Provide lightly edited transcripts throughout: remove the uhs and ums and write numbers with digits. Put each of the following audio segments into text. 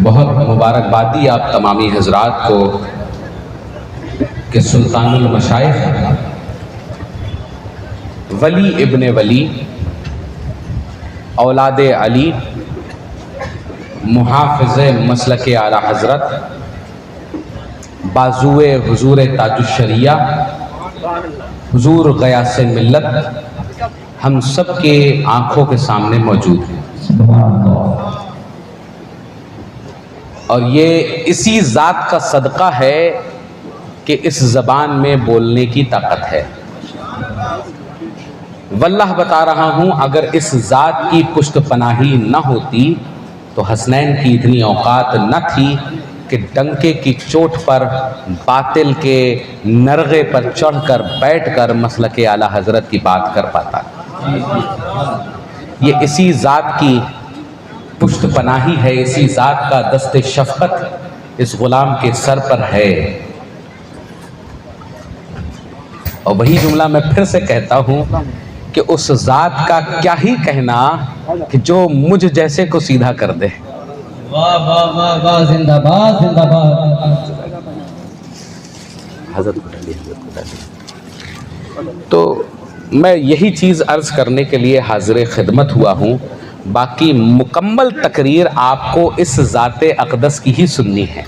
बहुत मुबारकबादी आप तमामी हजरात को कि सुल्तानुल मशाइख वली इब्ने वली औलाद अली मुहाफ़िज़े मसलक आला हज़रत बाजुए हुजूर ताजुश्शरिया हुजूर ग़यासे मिल्लत हम सब के आँखों के सामने मौजूद हैं। और ये इसी ज़ात का सदका है कि इस ज़बान में बोलने की ताकत है। वल्लाह बता रहा हूँ, अगर इस ज़ात की पुष्ट पनाही न होती तो हसनैन की इतनी औकात न थी कि डंके की चोट पर बातिल के नरगे पर चढ़कर बैठकर मसलक आला हज़रत की बात कर पाता। ये इसी ज़ात की पुष्ट पनाही है, इसी ज़ात का दस्ते शफ़क़त इस ग़ुलाम के सर पर है। और वही जुमला मैं फिर से कहता हूँ कि उस ज़ात का क्या ही कहना कि जो मुझ जैसे को सीधा कर दे। वाह वाह वाह वाह, जिंदाबाद जिंदाबाद। तो मैं यही चीज़ अर्ज़ करने के लिए हाज़िर ख़िदमत हुआ हूँ। बाकी मुकम्मल तकरीर आपको इस ज़ाते अक़दस की ही सुननी है।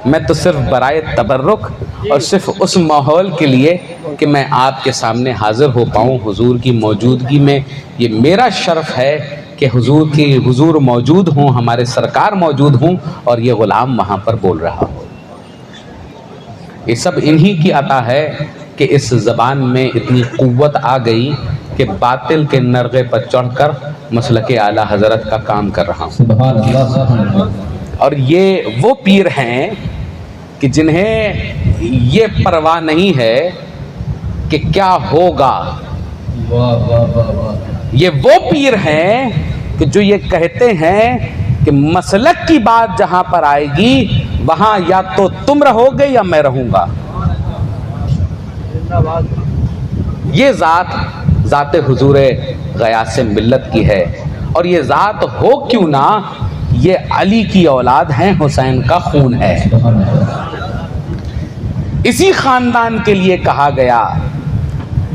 मैं तो सिर्फ़ बराए तबर्रुक और सिर्फ़ उस माहौल के लिए कि मैं आपके सामने हाज़िर हो पाऊँ हुजूर की मौजूदगी में, ये मेरा शर्फ़ है कि हुजूर मौजूद हों, हमारे सरकार मौजूद हों और ये ग़ुलाम वहाँ पर बोल रहा हो। ये सब इन्हीं की अता है कि इस ज़बान में इतनी क़ुव्वत आ गई कि बातिल के नरगे पर चढ़कर मसलक आला हज़रत का काम कर रहा हूँ। और ये वो पीर हैं कि जिन्हें ये परवाह नहीं है कि क्या होगा। ये वो पीर हैं कि जो ये कहते हैं कि मसलक की बात जहाँ पर आएगी वहाँ या तो तुम रहोगे या मैं रहूँगा। ये ज़ात हुजूर ग़यासे मिल्लत की है। और ये ज़ात हो क्यों ना, ये अली की औलाद हैं, हुसैन का खून है। इसी ख़ानदान के लिए कहा गया,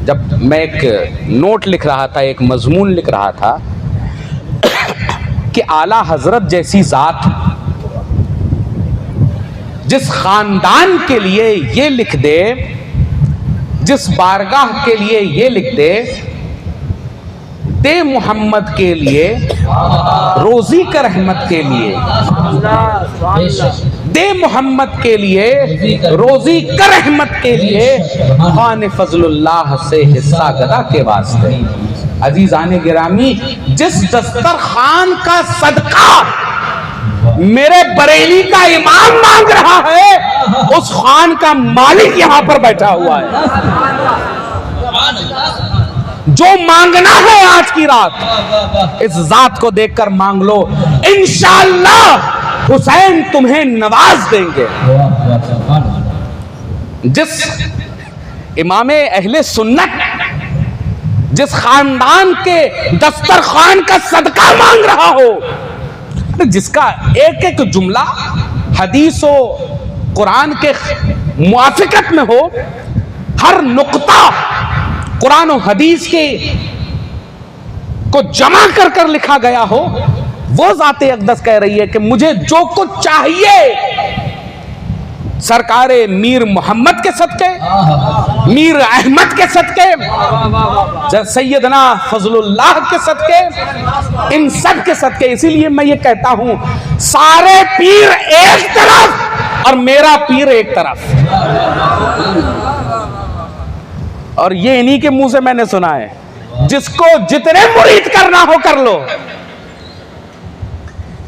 जब मैं एक नोट लिख रहा था, एक मज़मून लिख रहा था कि आला हज़रत जैसी ज़ात जिस ख़ानदान के लिए ये लिख दे, जिस बारगाह के लिए ये लिख दे, दे मोहम्मद के लिए, रोज़ी कर रहमत के लिए, दे मोहम्मद के लिए, रोज़ी कर रहमत के लिए, खान फजलुल्लाह से हिस्सा गदा के वास्ते। अजीज़ान गिरामी, जिस दस्तरखान का सदका मेरे बरेली का इमाम मांग रहा है, उस खान का मालिक यहाँ पर बैठा हुआ है। जो मांगना है आज की रात, इस ज़ात को देखकर मांग लो, इंशाअल्लाह हुसैन तुम्हें नवाज देंगे। जिस इमाम अहले सुन्नत, जिस खानदान के दस्तरखान का सदका मांग रहा हो, जिसका एक एक जुमला हदीस व कुरान के मुआफ़िकत में हो, हर नुक्ता कुरान और हदीस के को जमा कर कर लिखा गया हो, वो ज़ाते अक़दस कह रही है कि मुझे जो कुछ चाहिए सरकारे मीर मोहम्मद के सदके, मीर अहमद के सदके, सैयदना फजलुल्लाह के सदके, इन सब के सदके। इसीलिए मैं ये कहता हूं, सारे पीर एक तरफ और मेरा पीर एक तरफ। और ये इन्हीं के मुंह से मैंने सुना है, जिसको जितने मुरीद करना हो कर लो,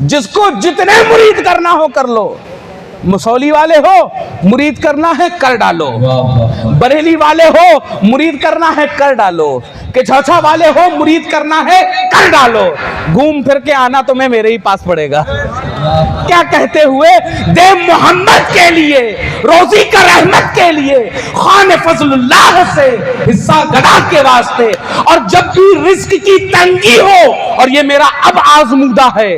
जिसको जितने मुरीद करना हो कर लो। मुसौली वाले हो, मुरीद करना है कर डालो। बरेली वाले हो, मुरीद करना है कर डालो। कि छौछा वाले हो, मुरीद करना है कर डालो। घूम फिर के आना तुम्हें मेरे ही पास पड़ेगा। क्या कहते हुए, दे मोहम्मद के लिए, रोज़ी का रहमत के लिए, खान फजलुल्लाह से हिस्सा गदा के वास्ते। और जब भी रिस्क की तंगी हो, और ये मेरा अब आजमूदा है,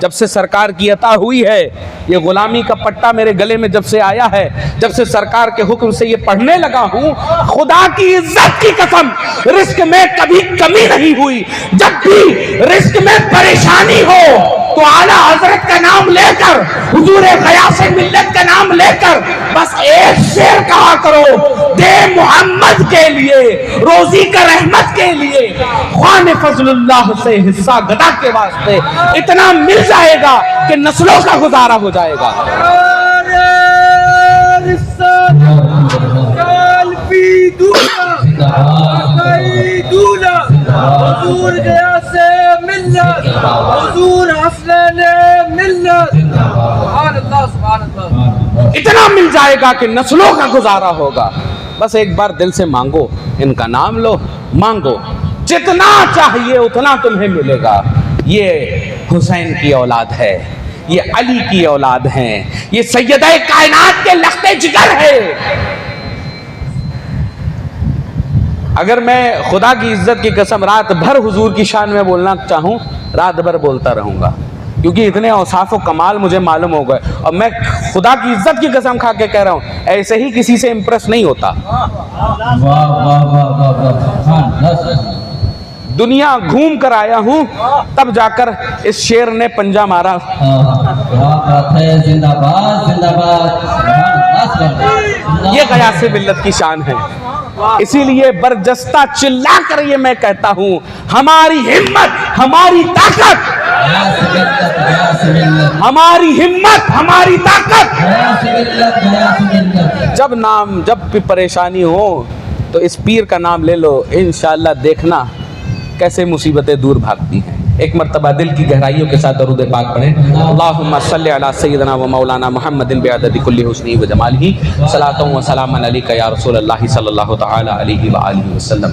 जब से सरकार की अता हुई है, ये गुलामी का पट्टा मेरे गले में जब से आया है, जब से सरकार के हुक्म से ये पढ़ने लगा हूं, खुदा की इज्जत की कसम, रिस्क में कभी कमी नहीं हुई। जब भी रिस्क में परेशानी हो तो आला हजरत का नाम लेकर, हुजूर ग़यास मिल्लत का नाम लेकर बस एक शेर कहा करो, दे मोहम्मद के लिए, रोजी का रहमत के लिए, ख्वान फजलुल्लाह से हिस्सा गदा के वास्ते, इतना मिल जाएगा कि नस्लों का गुजारा हो जाएगा। इतना मिल जाएगा कि नस्लों का गुजारा होगा। बस एक बार दिल से मांगो, इनका नाम लो, मांगो, जितना चाहिए उतना तुम्हें मिलेगा। ये हुसैन की औलाद है, ये अली की औलाद है, ये सैयदा कायनात के लख्ते जिगर है। अगर मैं खुदा की इज्जत की कसम रात भर हुजूर की शान में बोलना चाहूं, रात भर बोलता रहूंगा, क्योंकि इतने औसाफ व कमाल मुझे मालूम हो गए। और मैं खुदा की इज्जत की कसम खा के कह रहा हूं, ऐसे ही किसी से इंप्रेस नहीं होता। दुनिया घूम कर आया हूं, तब जाकर इस शेर ने पंजा मारा। ये ग़यास मिल्लत की शान है। इसीलिए बरजस्ता चिल्ला कर ये मैं कहता हूं, हमारी हिम्मत, हमारी ताकत, हमारी हिम्मत, हमारी ताकत। जब भी परेशानी हो तो इस पीर का नाम ले लो, इंशाअल्लाह देखना कैसे मुसीबतें दूर भागती हैं। एक मर्तबा दिल की गहराइयों के साथ दरूद पाक पढ़ें। अल्लाहुम्मा सल्लि अला सय्यिदना व मौलाना मुहम्मदिन बिअददी कुल्ली हुस्नी व जमालिही, सलातु व सलामन अलैका या रसूलल्लाह सल्लल्लाहु तआला अलैहि व आलिहि वसल्लम।